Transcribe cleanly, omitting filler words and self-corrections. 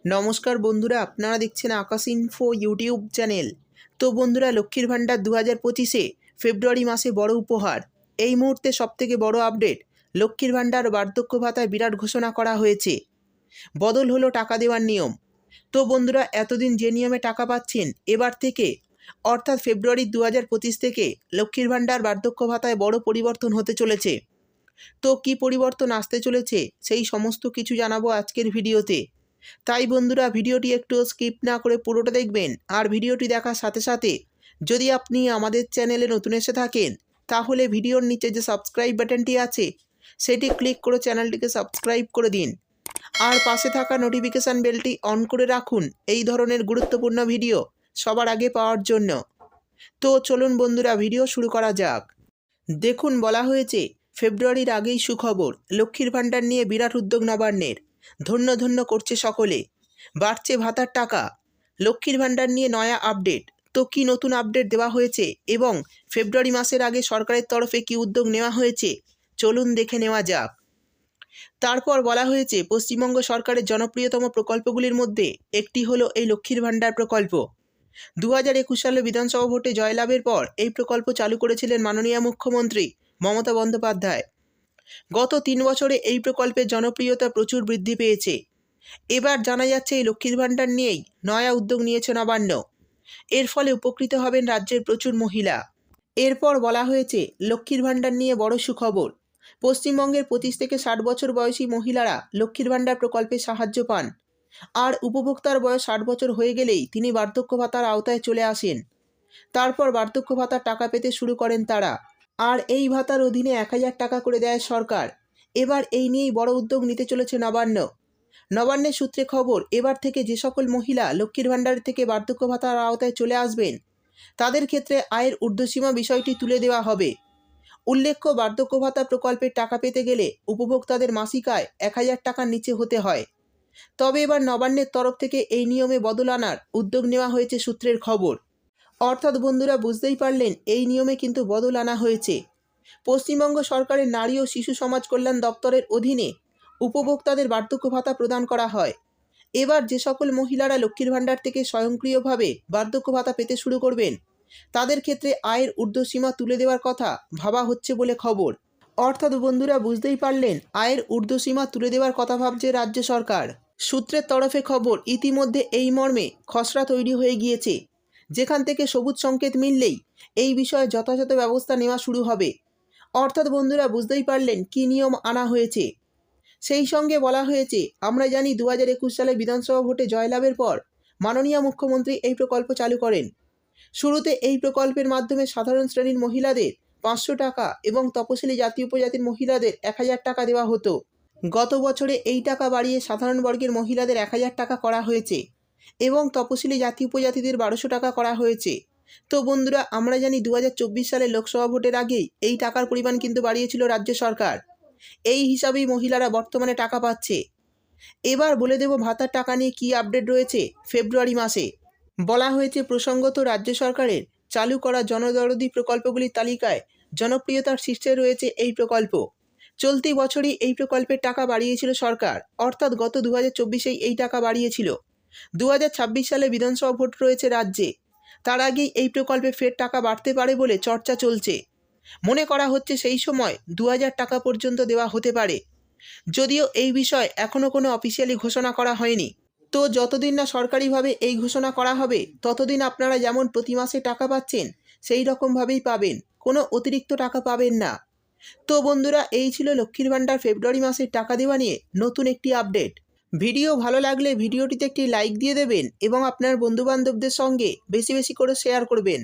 নমস্কার বন্ধুরা, আপনারা দেখছেন আকাশ ইনফো ইউটিউব চ্যানেল। তো বন্ধুরা, লক্ষ্মীর ভাণ্ডার 2025-এ ফেব্রুয়ারি মাসে বড় উপহার। এই মুহূর্তে সবথেকে বড় আপডেট, লক্ষ্মীর ভাণ্ডার বার্ধক্য ভাতায় বিরাট ঘোষণা করা হয়েছে। বদল হলো টাকা দেওয়ার নিয়ম। তো বন্ধুরা, এতদিন যে নিয়মে টাকা পাচ্ছেন, এবার থেকে অর্থাৎ ফেব্রুয়ারি 2025 থেকে লক্ষ্মীর ভাণ্ডার বার্ধক্য ভাতায় বড় পরিবর্তন হতে চলেছে। তো কী পরিবর্তন আসতে চলেছে সেই সমস্ত কিছু জানাবো আজকের ভিডিওতে। তাই বন্ধুরা, ভিডিওটি একটু স্কিপ না করে পুরোটা দেখবেন। আর ভিডিওটি দেখার সাথে সাথে যদি আপনি আমাদের চ্যানেলে নতুন এসে থাকেন, তাহলে ভিডিওর নিচে যে সাবস্ক্রাইব বাটনটি আছে সেটি ক্লিক করে চ্যানেলটিকে সাবস্ক্রাইব করে দিন। আর পাশে থাকা নোটিফিকেশান বেলটি অন করে রাখুন এই ধরনের গুরুত্বপূর্ণ ভিডিও সবার আগে পাওয়ার জন্য। তো চলুন বন্ধুরা, ভিডিও শুরু করা যাক। দেখুন, বলা হয়েছে ফেব্রুয়ারির আগেই সুখবর, লক্ষ্মীর ভাণ্ডার নিয়ে বিরাট উদ্যোগ নবান্নের। ধন্য ধন্য করছে সকলে, বাড়ছে ভাতার টাকা। লক্ষ্মীর ভাণ্ডার নিয়ে নয়া আপডেট। তো কি নতুন আপডেট দেওয়া হয়েছে এবং ফেব্রুয়ারি মাসের আগে সরকারের তরফে কি উদ্যোগ নেওয়া হয়েছে, চলুন দেখে নেওয়া যাক। তারপর বলা হয়েছে পশ্চিমবঙ্গ সরকারের জনপ্রিয়তম প্রকল্পগুলির মধ্যে একটি হলো এই লক্ষ্মীর ভাণ্ডার প্রকল্প। 2021 সালে বিধানসভা ভোটে জয়লাভের পর এই প্রকল্প চালু করেছিলেন মাননীয় মুখ্যমন্ত্রী মমতা বন্দ্যোপাধ্যায়। গত 3 বছরে এই প্রকল্পের জনপ্রিয়তা প্রচুর বৃদ্ধি পেয়েছে। এবার জানা যাচ্ছে এই লক্ষ্মীর ভাণ্ডার নিয়েই নয়া উদ্যোগ নিয়েছে নবান্ন। এর ফলে উপকৃত হবেন রাজ্যের প্রচুর মহিলা। এরপর বলা হয়েছে লক্ষ্মীর ভাণ্ডার নিয়ে বড় সুখবর। পশ্চিমবঙ্গের 25 থেকে 60 বছর বয়সী মহিলারা লক্ষ্মীর ভাণ্ডার প্রকল্পে সাহায্য পান। আর উপভোক্তার বয়স 60 বছর হয়ে গেলেই তিনি বার্ধক্য ভাতার আওতায় চলে আসেন। তারপর বার্ধক্য ভাতার টাকা পেতে শুরু করেন তারা। আর এই ভাতার অধীনে 1000 টাকা করে দেয় সরকার। এবার এই নিয়েই বড় উদ্যোগ নিতে চলেছে নবান্ন। নবান্নের সূত্রে খবর, এবার থেকে যে সকল মহিলা লক্ষ্মীর ভাণ্ডার থেকে বার্ধক্য ভাতার আওতায় চলে আসবেন, তাদের ক্ষেত্রে আয়ের ঊর্ধ্বসীমা বিষয়টি তুলে দেওয়া হবে। উল্লেখ্য, বার্ধক্য ভাতা প্রকল্পের টাকা পেতে গেলে উপভোক্তাদের মাসিক আয় 1000 টাকার নিচে হতে হয়। তবে এবার নবান্নের তরফ থেকে এই নিয়মে বদল আনার উদ্যোগ নেওয়া হয়েছে সূত্রের খবর। অর্থাৎ বন্ধুরা, বুঝতেই পারলেন, এই নিয়মে কিন্তু বদল আনা হয়েছে। পশ্চিমবঙ্গ সরকারের নারী ও শিশু সমাজ কল্যাণ দপ্তরের অধীনে উপভোক্তাদের বার্ধক্য ভাতা প্রদান করা হয়। এবার যে সকল মহিলারা লক্ষ্মীর ভাণ্ডার থেকে স্বয়ংক্রিয়ভাবে বার্ধক্য ভাতা পেতে শুরু করবেন, তাদের ক্ষেত্রে আয়ের ঊর্ধ্বসীমা তুলে দেওয়ার কথা ভাবা হচ্ছে বলে খবর। অর্থাৎ বন্ধুরা, বুঝতেই পারলেন, আয়ের ঊর্ধ্বসীমা তুলে দেওয়ার কথা ভাবছে রাজ্য সরকার। সূত্রের তরফে খবর, ইতিমধ্যে এই মর্মে খসড়া তৈরি হয়ে গিয়েছে, যেখান থেকে সবুজ সংকেত মিললেই এই বিষয়ে যথাযথ ব্যবস্থা নেওয়া শুরু হবে। অর্থাৎ বন্ধুরা, বুঝতেই পারলেন কী নিয়ম আনা হয়েছে। সেই সঙ্গে বলা হয়েছে, আমরা জানি 2021 সালে বিধানসভা ভোটে জয়লাভের পর মাননীয় মুখ্যমন্ত্রী এই প্রকল্প চালু করেন। শুরুতে এই প্রকল্পের মাধ্যমে সাধারণ শ্রেণীর মহিলাদের 500 টাকা এবং তপশিলি জাতি উপজাতির মহিলাদের 1000 টাকা দেওয়া হতো। গত বছরে এই টাকা বাড়িয়ে সাধারণ বর্গের মহিলাদের 1000 টাকা করা হয়েছে এবং তপশিলি জাতি উপজাতিদের 1200 টাকা করা হয়েছে। তো বন্ধুরা, আমরা জানি 2024 সালে লোকসভা ভোটের আগেই এই টাকার পরিমাণ কিন্তু বাড়িয়েছিল রাজ্য সরকার। এই হিসাবেই মহিলারা বর্তমানে টাকা পাচ্ছে। এবার বলে দেব ভাতার টাকা নিয়ে কী আপডেট রয়েছে ফেব্রুয়ারি মাসে। বলা হয়েছে, প্রসঙ্গত রাজ্য সরকারের চালু করা জনদরদি প্রকল্পগুলির তালিকায় জনপ্রিয়তার শীর্ষে রয়েছে এই প্রকল্প। চলতি বছরই এই প্রকল্পের টাকা বাড়িয়েছিল সরকার, অর্থাৎ গত 2024-এই এই টাকা বাড়িয়েছিল। 2026 সালে বিধানসভা ভোট রয়েছে রাজ্যে। তার আগেই এই প্রকল্পে ফের টাকা বাড়তে পারে বলে চর্চা চলছে। মনে করা হচ্ছে সেই সময় 2000 টাকা পর্যন্ত দেওয়া হতে পারে, যদিও এই বিষয়ে এখনও কোনো অফিসিয়ালি ঘোষণা করা হয়নি। তো যতদিন না সরকারিভাবে এই ঘোষণা করা হবে, ততদিন আপনারা যেমন প্রতি মাসে টাকা পাচ্ছেন সেই রকমভাবেই পাবেন, কোনো অতিরিক্ত টাকা পাবেন না। তো বন্ধুরা, এই ছিল লক্ষ্মীর ভাণ্ডার ফেব্রুয়ারি মাসের টাকা দেওয়া নিয়ে নতুন একটি আপডেট। ভিডিও ভালো লাগলে ভিডিওটিতে একটি লাইক দিয়ে দেবেন এবং আপনার বন্ধুবান্ধবদের সঙ্গে বেশি বেশি করে শেয়ার করবেন।